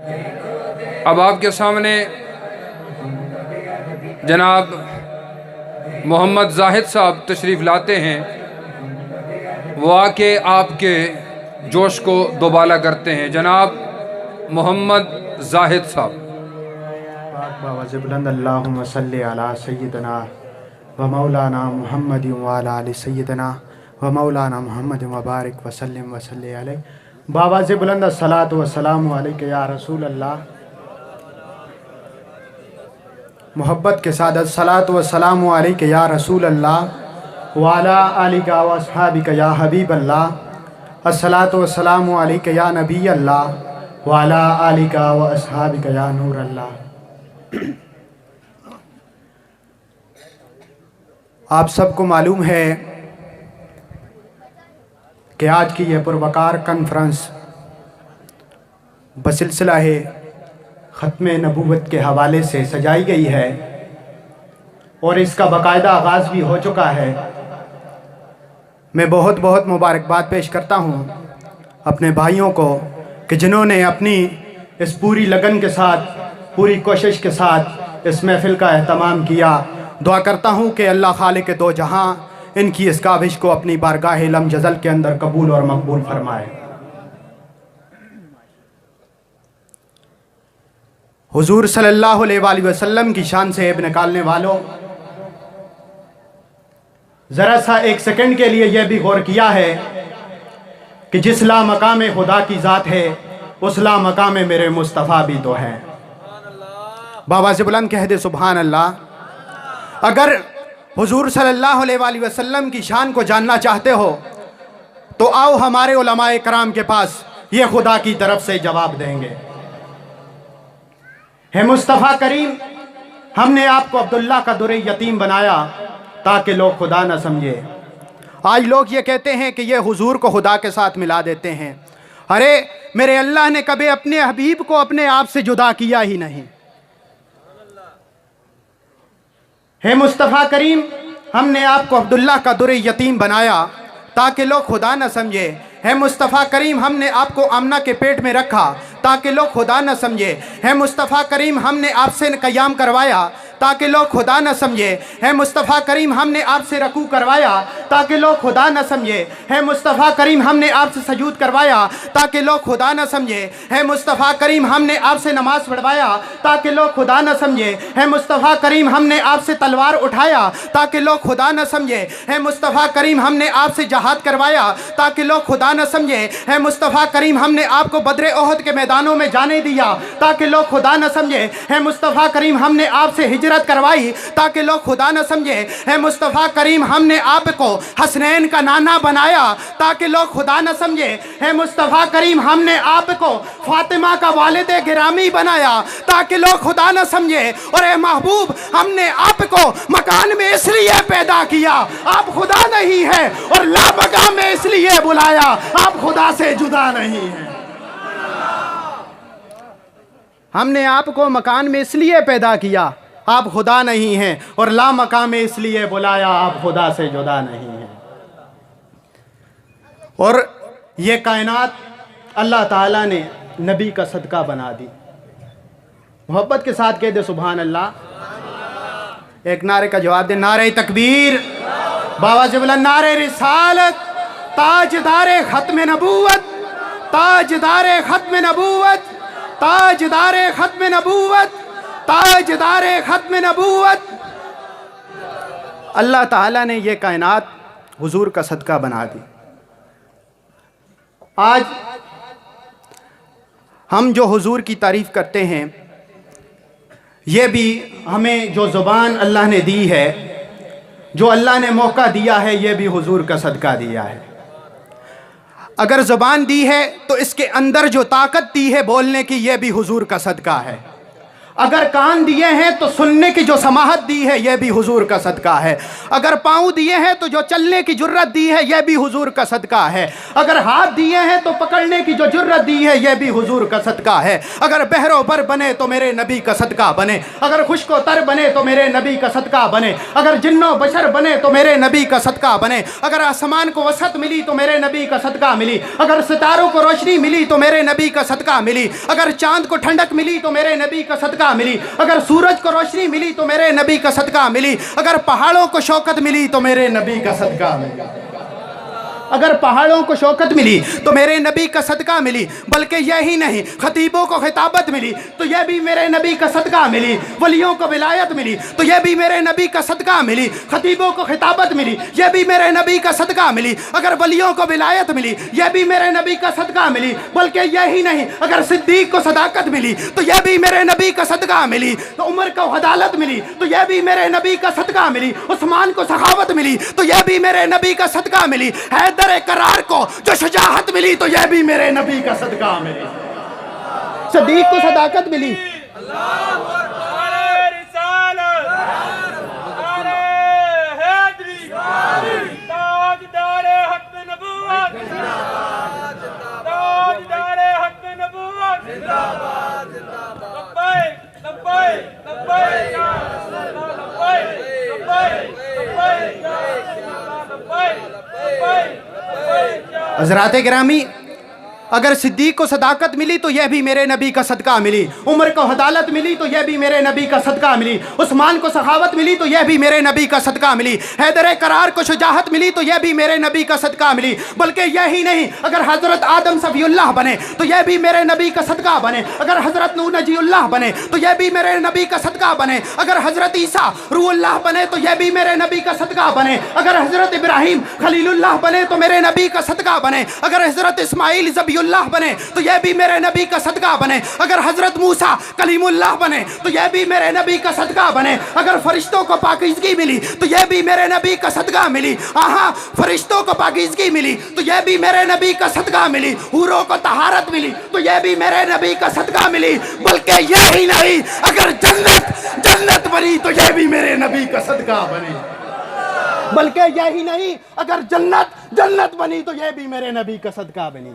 अब आपके सामने जनाब मोहम्मद जाहिद साहब तशरीफ़ लाते हैं। वो आके आपके जोश को दोबाला करते हैं। जनाब मोहम्मद जाहिद साहब। बुलंद अल्लाहुम्मा सल्ली अला सय्यिदना व मौलाना मुहम्मद व अला आलि सय्यिदना व मौलाना मुहम्मद व बारिक व सल्लिम व सल्ली अलैहि। बाबा से बुलंद अस्सलातु व सलामु अलैका या रसूल अल्लाह। मोहब्बत के साथ अस्सलातु व सलामु अलैका या रसूल अल्लाह व अला आलिका व अस्हाबिका या हबीब अल्लाह। अस्सलातु व सलामु अलैका या नबी अल्लाह व अला आलिका व अस्हाबिका या नूर अल्लाह। आप सबको मालूम है कि आज की यह पुरवकार कॉन्फ्रेंस बसिलसिला है ख़त्म नबूवत के हवाले से सजाई गई है और इसका बाकायदा आगाज़ भी हो चुका है। मैं बहुत बहुत मुबारकबाद पेश करता हूँ अपने भाइयों को कि जिन्होंने अपनी इस पूरी लगन के साथ, पूरी कोशिश के साथ इस महफ़िल का एहतमाम किया। दुआ करता हूँ कि अल्लाह खालिक दो जहां इनकी इस काविश को अपनी बारगाह लम जज़ल के अंदर कबूल और मकबूल फरमाए। हुजूर सल्लल्लाहु अलैहि वसल्लम की शान से ऐब निकालने वालों, ज़रा सा एक सेकंड के लिए यह भी गौर किया है कि जिस ला मकाम खुदा की ज़ात है उस ला मकाम मेरे मुस्तफ़ा भी तो हैं। बाबा से बुलंद कह दे सुभान अल्लाह। अगर हुजूर सल्लल्लाहु अलैहि वसल्लम की शान को जानना चाहते हो तो आओ हमारे उलमाए कराम के पास, ये खुदा की तरफ से जवाब देंगे। है मुस्तफ़ा करीम, हमने आपको अब्दुल्ला का दुरे यतीम बनाया ताकि लोग खुदा न समझे। आज लोग ये कहते हैं कि ये हुजूर को खुदा के साथ मिला देते हैं। अरे मेरे अल्लाह ने कभी अपने हबीब को अपने आप से जुदा किया ही नहीं। है मुस्तफ़ा करीम, हमने आपको अब्दुल्ला का दुरे यतीम बनाया ताकि लोग खुदा न समझे। है मुस्तफ़ा करीम, हमने आपको आमना के पेट में रखा ताकि लोग खुदा न समझे। है मुस्तफ़ा करीम, हमने आपसे क़याम करवाया ताकि लोग खुदा न समझे। है मुस्तफ़ा करीम, हमने आपसे रकू करवाया ताकि लोग खुदा न समझे। है मुस्तफ़ा करीम, हमने आपसे सजूद करवाया ताकि लोग खुदा न समझे। है मुस्तफ़ा करीम, हमने आपसे नमाज़ पढ़वाया ताकि लोग खुदा न समझे। है मुस्तफ़ा करीम, हमने आपसे तलवार उठाया ताकि लोग खुदा न समझे। है मुस्तफ़ा करीम, हमने आपसे जहाद करवाया ताकि लोग खुदा न समझे। है मुस्तफ़ा करीम, हमने आपको बद्र ओहद के मैदानों में जाने दिया ताकि लोग खुदा न समझे। है मुस्तफ़ा करीम, हमने आपसे हिजरत करवाई ताकि लोग खुदा न समझे। है मुस्तफ़ा करीम, हमने आपको हसनैन का नाना बनाया ताकि लोग खुदा न समझे। है मुस्तफ़ा करीम, हमने आपको फातिमा का वालिद गिरामी बनाया ताकि लोग खुदा न समझे। और ए महबूब, हमने आपको मकान में इसलिए पैदा किया, आप खुदा नहीं है, और ला मकाम में इसलिए बुलाया, आप खुदा से जुदा नहीं है। हमने आपको मकान में इसलिए पैदा किया, आप खुदा नहीं हैं, और ला मकाम में इसलिए बुलाया, आप खुदा से जुदा नहीं हैं। और ये कायनात अल्लाह ताला ने नबी का सदका बना दी। मोहब्बत के साथ कह दे सुभान अल्लाह। एक नारे का जवाब दे, नारे तकबीर। बाबा से बोला नारे रिसालत, ताजदारे खत्म नबूवत, ताजदारे खत्म नबूवत, ताजदारे खत्म नबूवत, ताजदारे खत्म नबूवत। अल्लाह ताला ने ये कायनात हुजूर का सदका बना दी। आज हम जो हुजूर की तारीफ़ करते हैं, ये भी हमें जो ज़ुबान अल्लाह ने दी है, जो अल्लाह ने मौका दिया है, ये भी हुजूर का सदका दिया है। अगर ज़ुबान दी है तो इसके अंदर जो ताकत दी है बोलने की, ये भी हुजूर का सदका है। अगर कान दिए हैं तो सुनने की जो समाहत दी है यह भी हुजूर का सदका है। अगर पाँव दिए हैं तो जो चलने की जुर्रत दी है यह भी हुजूर का सदका है। अगर हाथ दिए हैं तो पकड़ने की जो जुर्रत दी है यह भी हुजूर का सदका है। अगर बहरो बर बने तो मेरे नबी का सदका बने। अगर खुश्को तर बने तो मेरे नबी का सदका बने। अगर जिन्नो बशर बने तो मेरे नबी का सदका बने। अगर आसमान को वसत मिली तो मेरे नबी का सदका मिली। अगर सितारों को रोशनी मिली तो मेरे नबी का सदका मिली। अगर चांद को ठंडक मिली तो मेरे नबी का सदका मिली। अगर सूरज को रोशनी मिली तो मेरे नबी का सदका मिली। अगर पहाड़ों को शौकत मिली तो मेरे नबी का सदका मिली। अगर पहाड़ों को शौकत मिली तो मेरे नबी का सदका मिली। बल्कि यही नहीं, खतीबों को खिताबत मिली तो यह भी मेरे नबी का सदका मिली। वलियों को विलायत मिली तो यह भी मेरे नबी का सदका मिली। खतीबों को खिताबत मिली यह भी मेरे नबी का सदका मिली। अगर वलियों को विलायत मिली यह भी मेरे नबी का सदका मिली। बल्कि यही नहीं, अगर सिद्दीक को सदाकत मिली तो यह भी मेरे नबी का सदका मिली। तो उमर को अदालत मिली तो यह भी मेरे नबी का सदका मिली। उस्मान को सखावत मिली तो यह भी मेरे नबी का सदका मिली। हैदर करार को जो शुजाअत मिली तो यह भी मेरे नबी का सदका मिली। सिद्दीक को सदाकत मिली, हज़रात गिरामी, अगर सिद्दीक को सदाकत मिली तो यह भी मेरे नबी का सदका मिली। उमर को अदालत मिली तो यह भी मेरे नबी का सदका मिली। उस्मान को सखावत मिली तो यह भी मेरे नबी का सदका मिली। हैदर करार को शुजाअत मिली तो यह भी मेरे नबी का सदका मिली। बल्कि यही नहीं, अगर हज़रत आदम सफ़ीउल्लाह बने तो यह भी मेरे नबी का सदका बने। अगर हज़रत नूह नजीउल्लाह बने तो यह भी मेरे नबी का सदका बने। अगर हज़रत ईसा रूहुल्लाह बने तो यह भी मेरे नबी का सदका बने। अगर हज़रत इब्राहीम खलीलुल्लाह बने तो मेरे नबी का सदका बने। अगर हज़रत इस्माइल ज़बीउल्लाह बने तो यह भी मेरे नबी का सदका बने। अगर हज़रत मूसा कलीमुल्लाह बने तो यह भी मेरे नबी का सदका बने। अगर फरिश्तों को पाकीज़गी मिली तो यह भी मेरे नबी का सदका मिली। आहा, फरिश्तों को पाकीज़गी मिली तो यह भी मेरे नबी का सदका मिली। हूरों को तहारत मिली तो यह भी मेरे नबी का सदका मिली। बल्कि यही नहीं, अगर जन्नत बनी तो यह भी मेरे नबी का सदका बने। बल्कि यही नहीं, अगर जन्नत बनी तो यह भी मेरे नबी का सदका बनी।